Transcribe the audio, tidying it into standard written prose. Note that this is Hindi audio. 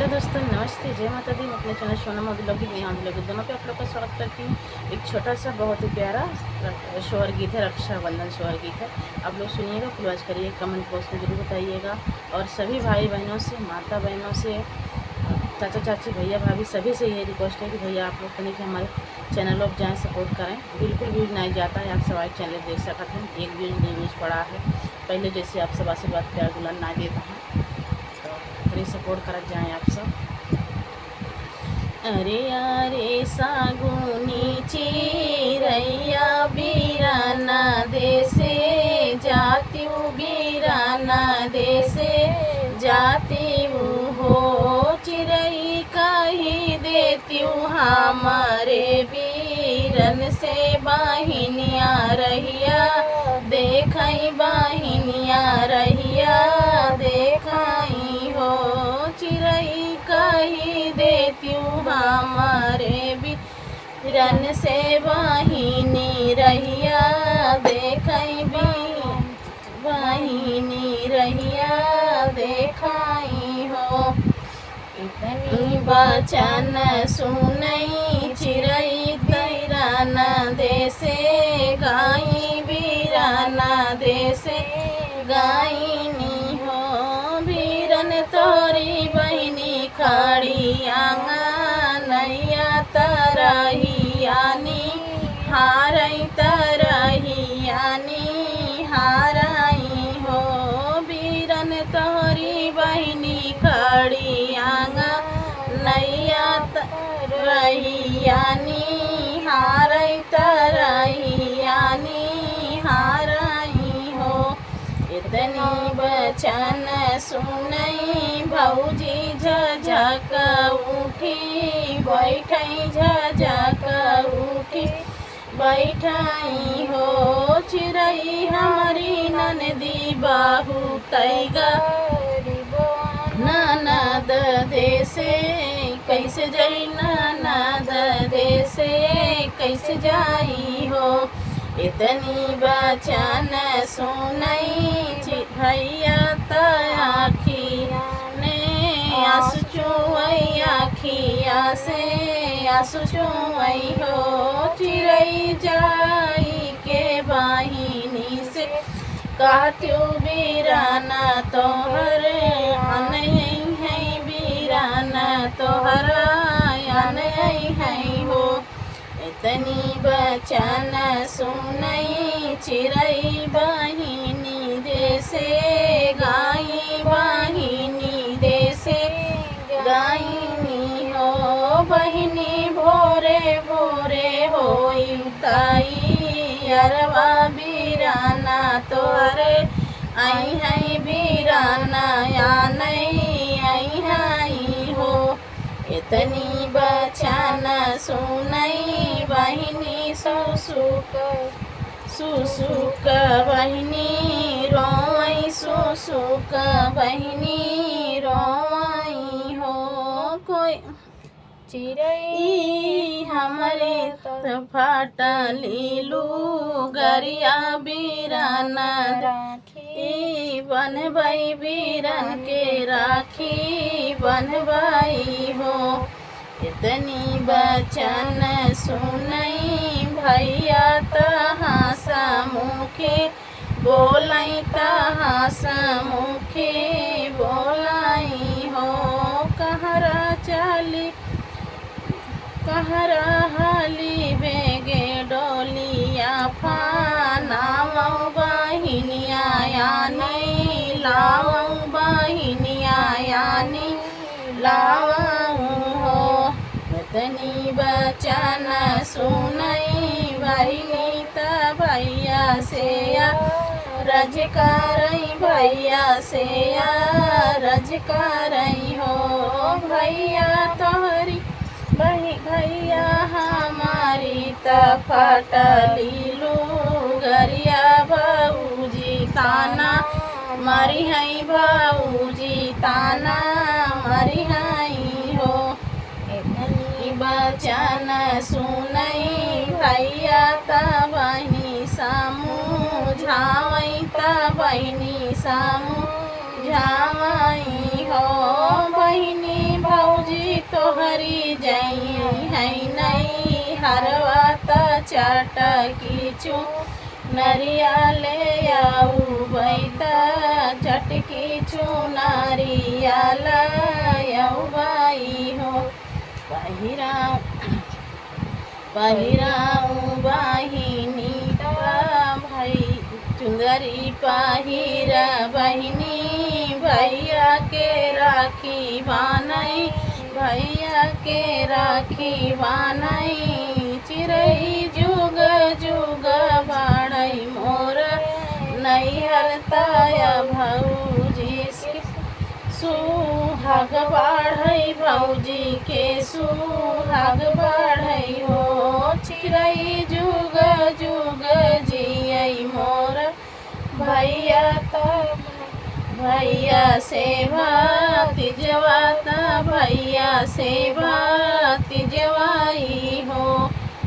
दोस्तों, नमस्ते, जय माता दी। मैं अपने चैनल सोनम ब्लॉग यहाँ ब्लॉग दोनों पे आप लोग का स्वागत करती हूँ। एक छोटा सा बहुत ही प्यारा शोर गीत है, रक्षाबंधन शोर गीत है। आप लोग सुनिएगा, फुलवाज करिए, कमेंट बॉक्स में जरूर बताइएगा। और सभी भाई बहनों से, माता बहनों से, चाचा चाची, भैया भाभी, सभी से ये रिक्वेस्ट है कि भैया आप लोग करें कि हमारे चैनल पर जाएँ, सपोर्ट करें। बिल्कुल व्यूज नहीं जाता है, आप सब आए चैनल देख सकते हैं। एक व्यूज नहीं व्यूज पड़ा है, पहले जैसे आप सब आशीर्वाद प्यार दुलार ना देता है, तो सपोर्ट कर जाएँ आप सब। अरे अरे सागुनी चिरैया बीराना देसे जाती हूँ, बीराना देसे जाती हूँ हो। चिरई कही देती हूँ हमारे बीरन से बाहिनिया रहिया देखई, बाहिनिया रहिया देखई हो। चिरई कही देती हूँ हमारे बीरन से वाहिनी रहिया देखई, वाहिनी रहिया देखई हो। इतनी बचन सुनई चिरई तैराना देसे गाई, बीराना देसे गायनी हो। बीरन तोरी बहिनी खड़ी आंगनैया तरहियानी हारई, तरहियानी हारई हो। बीरन तोरी बहिनी खड़ी आंगनैया तरहियानी हारई, तरहियानी हारई हो। इतनी बचन सुनई भौजी झझक उठी बैठई, झझक उठी बैठई हो। चिरई हमारी ननदी बाहू तैगा ननद देसे कैसे जाई, ननद देसे कैसे जाई हो। इतनी बचन सुनई भैया तखिया ने आंसू चुई, आखिया से आंसू चुई हो। चिरई जाई के बाहिनी से कहत्यो बीराना तोहर नहीं है, बीराना तोहर नहीं है हो। इतनी बचन सुनई चिरई बहिनी देसे गाई, बहिनी देसे गायनी हो। बहिनी भोरे भोरे होई ताई अरवा बीराना तोहरे आई है, बीराना या नहीं आई है हो। इतनी बचन सुनई बहिनी सुसुक सुसुक बहिनी रोई, सुसुक बहिनी रोई हो। कोई चिरई हमारे फटली लुगरिया बीराना राखी बनबई, बीरन के राखी बनबई हो। इतनी बचन सुनई भैया तहाँ समुखी बोलई, तहाँ समुखी बोलई हो। कहरा चली कहरा हाली बेगे डोलिया फानावं बहिनिया यानी लावं, बहिनिया यानी लावं हो। इतनी बचन सुनई बहिनी त भैया से रज करई, भैया से रज करई हो। भैया तोहरी भैया हमारी त फटली लुगरिया भौजी ताना मरी है, भौजी ताना मरी है हो। इतनी बचन सुनई भैया त बहिनी समझावई, त बहिनी समझावई हो। बहिनी भौ चुनरी जई है नहीं हरवाता चटकी चुनरिया ले आऊ बैता चटकी चुनरिया लाऊ बाई हो पहिराऊ बहिनी भाई चुंदरी पहिरा बहिनी भैया के राखी बानई भैया के राखी बानई चिरई जुग जुग बाड़ई मोर नैहर ताया भौजी सुहाग बाढ़ई भौजी के सुहाग बाढ़ई हो चिरई जुग जुग जियई मोर भैया भैया से भाती जवाता भैया से भाती जवाई